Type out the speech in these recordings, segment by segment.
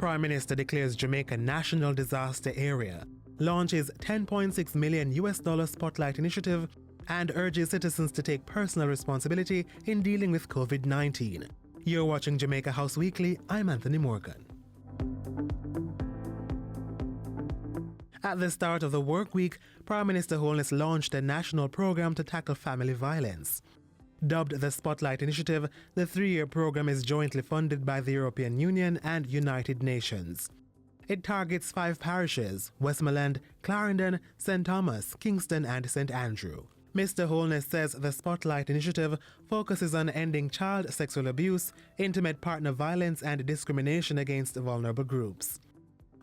Prime Minister declares Jamaica national disaster area, launches $10.6 million Spotlight initiative, and urges citizens to take personal responsibility in dealing with COVID-19. You're watching Jamaica House Weekly. I'm Anthony Morgan. At the start of the work week, Prime Minister Holness launched a national program to tackle family violence. Dubbed the Spotlight Initiative, the 3-year program is jointly funded by the European Union and United Nations. It targets 5 parishes: Westmoreland, Clarendon, St. Thomas, Kingston and St. Andrew. Mr. Holness says the Spotlight Initiative focuses on ending child sexual abuse, intimate partner violence and discrimination against vulnerable groups.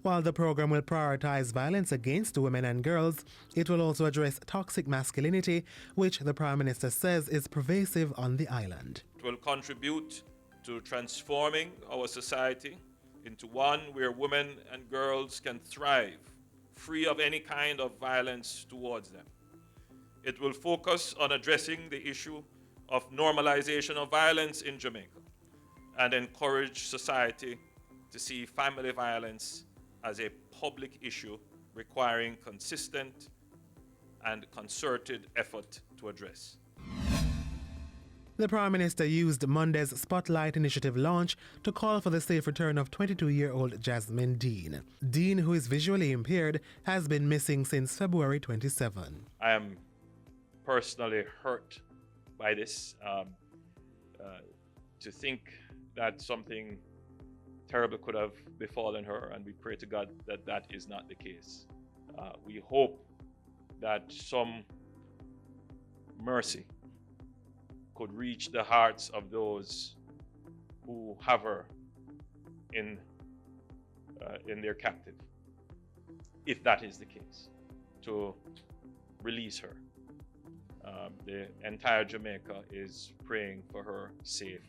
While the program will prioritize violence against women and girls, it will also address toxic masculinity, which the Prime Minister says is pervasive on the island. It will contribute to transforming our society into one where women and girls can thrive, free of any kind of violence towards them. It will focus on addressing the issue of normalization of violence in Jamaica and encourage society to see family violence as a public issue requiring consistent and concerted effort to address. The Prime Minister used Monday's Spotlight Initiative launch to call for the safe return of 22-year-old Jasmine Dean. Dean, who is visually impaired, has been missing since February 27. I am personally hurt by this. To think that something terrible could have befallen her, and we pray to God that that is not the case. We hope that some mercy could reach the hearts of those who have her in their captive, if that is the case, to release her. The entire Jamaica is praying for her safe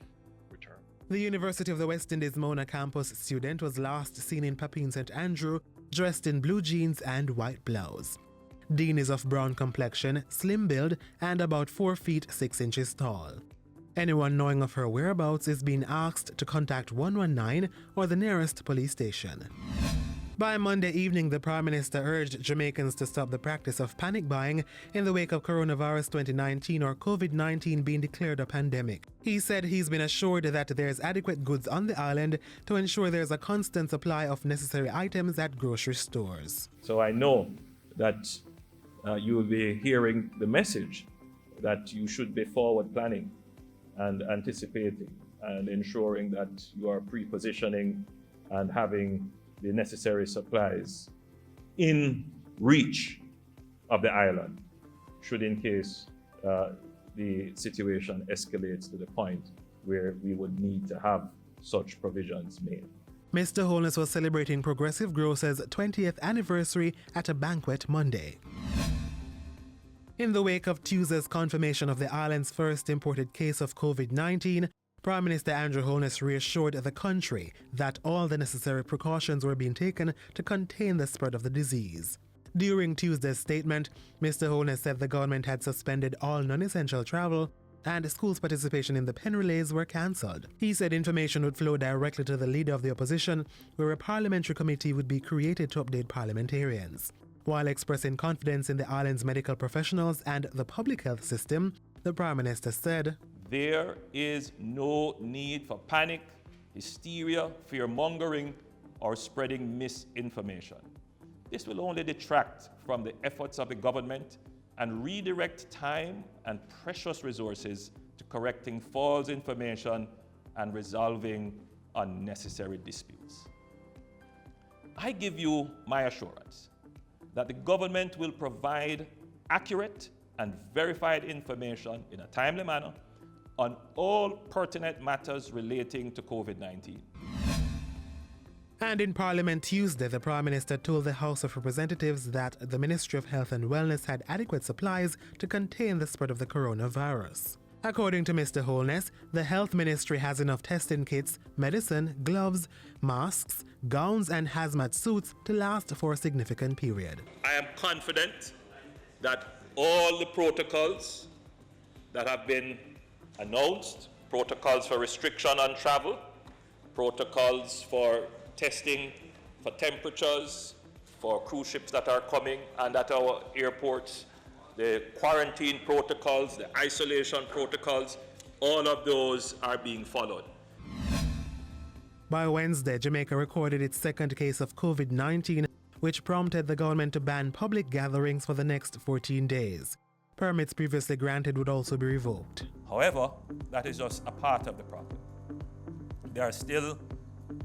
return. The University of the West Indies Mona campus student was last seen in Papine St. Andrew, dressed in blue jeans and white blouse. Dean is of brown complexion, slim build, and about 4 feet 6 inches tall. Anyone knowing of her whereabouts is being asked to contact 119 or the nearest police station. By Monday evening, the Prime Minister urged Jamaicans to stop the practice of panic buying in the wake of coronavirus 2019 or COVID-19 being declared a pandemic. He said he's been assured that there's adequate goods on the island to ensure there's a constant supply of necessary items at grocery stores. So I know that you will be hearing the message that you should be forward planning and anticipating and ensuring that you are pre-positioning and having the necessary supplies in reach of the island, should in case the situation escalates to the point where we would need to have such provisions made. Mr. Holness was celebrating Progressive Grocer's 20th anniversary at a banquet Monday. In the wake of Tuesday's confirmation of the island's first imported case of COVID-19, Prime Minister Andrew Holness reassured the country that all the necessary precautions were being taken to contain the spread of the disease. During Tuesday's statement, Mr. Holness said the government had suspended all non-essential travel and schools' participation in the pen relays were cancelled. He said information would flow directly to the leader of the opposition, where a parliamentary committee would be created to update parliamentarians. While expressing confidence in the island's medical professionals and the public health system, the Prime Minister said, "There is no need for panic, hysteria, fear-mongering, or spreading misinformation. This will only detract from the efforts of the government and redirect time and precious resources to correcting false information and resolving unnecessary disputes. I give you my assurance that the government will provide accurate and verified information in a timely manner on all pertinent matters relating to COVID-19. And in Parliament Tuesday, the Prime Minister told the House of Representatives that the Ministry of Health and Wellness had adequate supplies to contain the spread of the coronavirus. According to Mr. Holness, the Health Ministry has enough testing kits, medicine, gloves, masks, gowns and hazmat suits to last for a significant period. I am confident that all the protocols that have been announced, protocols for restriction on travel, protocols for testing for temperatures, for cruise ships that are coming and at our airports, the quarantine protocols, the isolation protocols, all of those are being followed. By Wednesday, Jamaica recorded its second case of COVID-19, which prompted the government to ban public gatherings for the next 14 days. Permits previously granted would also be revoked. However, that is just a part of the problem. There are still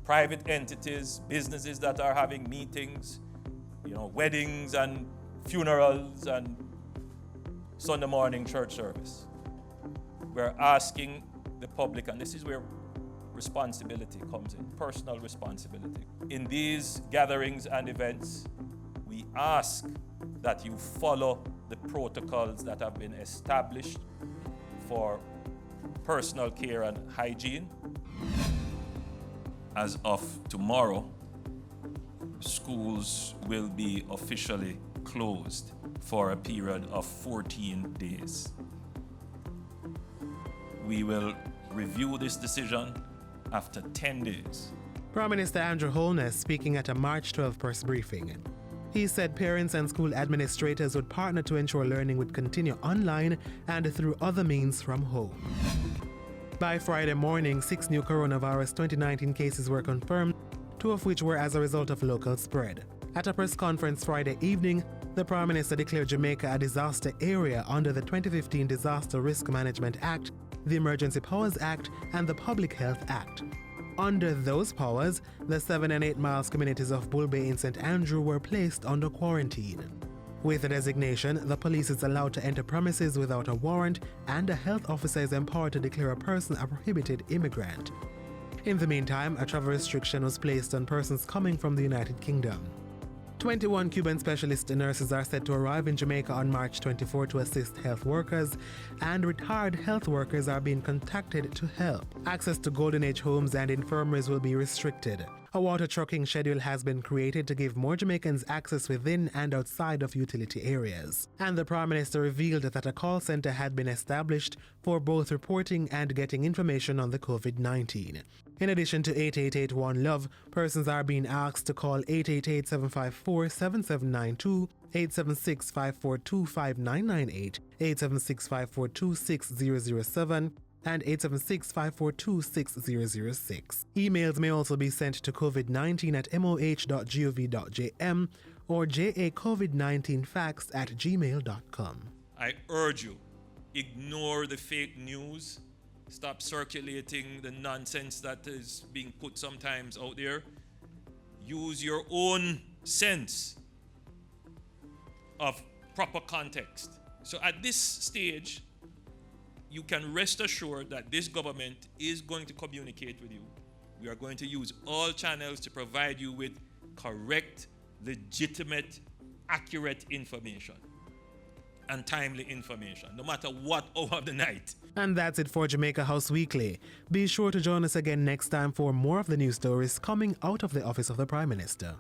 private entities, businesses that are having meetings, weddings and funerals and Sunday morning church service. We're asking the public, and this is where responsibility comes in, personal responsibility. In these gatherings and events, we ask that you follow the protocols that have been established for personal care and hygiene. As of tomorrow, schools will be officially closed for a period of 14 days. We will review this decision after 10 days. Prime Minister Andrew Holness speaking at a March 12 press briefing. He said parents and school administrators would partner to ensure learning would continue online and through other means from home. By Friday morning, 6 new coronavirus 2019 cases were confirmed, 2 of which were as a result of local spread. At a press conference Friday evening, the Prime Minister declared Jamaica a disaster area under the 2015 Disaster Risk Management Act, the Emergency Powers Act, and the Public Health Act. Under those powers, the 7 and 8 miles communities of Bull Bay in St. Andrew were placed under quarantine. With the designation, the police is allowed to enter premises without a warrant, and a health officer is empowered to declare a person a prohibited immigrant. In the meantime, a travel restriction was placed on persons coming from the United Kingdom. 21 Cuban specialist nurses are set to arrive in Jamaica on March 24 to assist health workers, and retired health workers are being contacted to help. Access to Golden Age homes and infirmaries will be restricted. A water trucking schedule has been created to give more Jamaicans access within and outside of utility areas. And the Prime Minister revealed that a call center had been established for both reporting and getting information on the COVID-19. In addition to 8881-LOVE, persons are being asked to call 888-754-7792, 876-542-5998, 876-542-6007, and 876-542-6006. Emails may also be sent to covid19@moh.gov.jm or jacovid19facts@gmail.com. I urge you, ignore the fake news. Stop circulating the nonsense that is being put sometimes out there. Use your own sense of proper context. So at this stage, you can rest assured that this government is going to communicate with you. We are going to use all channels to provide you with correct, legitimate, accurate information and timely information, no matter what hour of the night. And that's it for Jamaica House Weekly. Be sure to join us again next time for more of the news stories coming out of the office of the Prime Minister.